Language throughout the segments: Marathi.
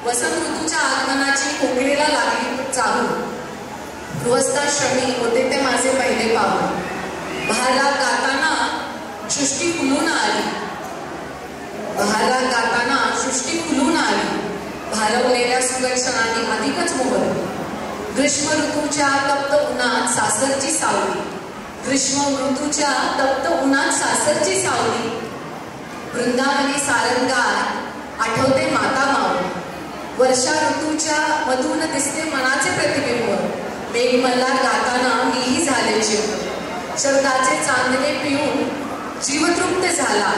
वसंत ऋतूच्या आगमनाची कोकिळेला लागली चाहू। गृहस्थाश्रमी होते ते माझे पहिले पाऊल। बहारात गाताना सृष्टी फुलून आली, बहारात गाताना सृष्टी फुलून आली। भालवलेल्या सुदर्शनाने अधिकच मोहरली। ग्रीष्म ऋतूच्या तप्त उन्हात सासरची सावली, ग्रीष्म ऋतूच्या तप्त उन्हात सासरची सावली। वृंदावनी सारंगात आठवते माता माऊली। वर्षा ऋतूच्या मधून दिसते मनाचे प्रतिबिंब। मेघमल्हार गाताना मीही झाले चिंब। शब्दाचे चांदणे पिऊन जीवतृप्त झाला।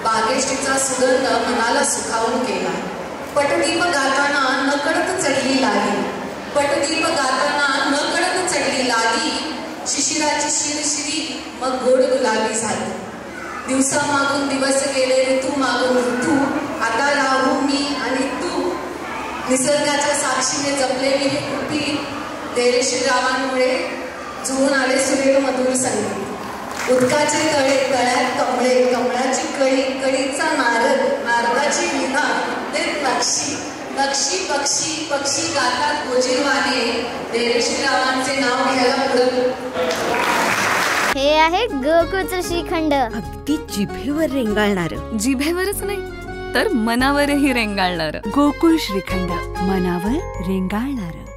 बागेष्टीचा सुगंध मनाला सुखावून गेला। पटदीप गाताना नकळत चढली लाली, पटदीप गाताना नकळत चढली लाली। शिशिराची शिरशिरी मग गोड गुलाबी झाली। दिवसा मागून दिवस गेले, ऋतू मागून ऋतू। आता राहू मी आणि तू, निसर्गाच्या साक्षीने जपले मी हे कुपी। धैर्यशील रावांमुळे जुळून आले सुरेल मधुर संगीत। उदकाचे तळे, तळ्यात कमळे, कमळाची कळी, कळीचा नारद, नारदाची विधा देत नक्षी। नक्षी पक्षी, पक्षी गातात गोजिरवाने। धैर्यशील रावांचे नाव घ्यायला पुढे। हे आहे गोकुळचं श्रीखंड, अगदी जिभेवर रेंगाळणार। जिभेवरच नाही तर मनावरही रेंगाळणार। गोकुळ श्रीखंड, मनावर रेंगाळणार।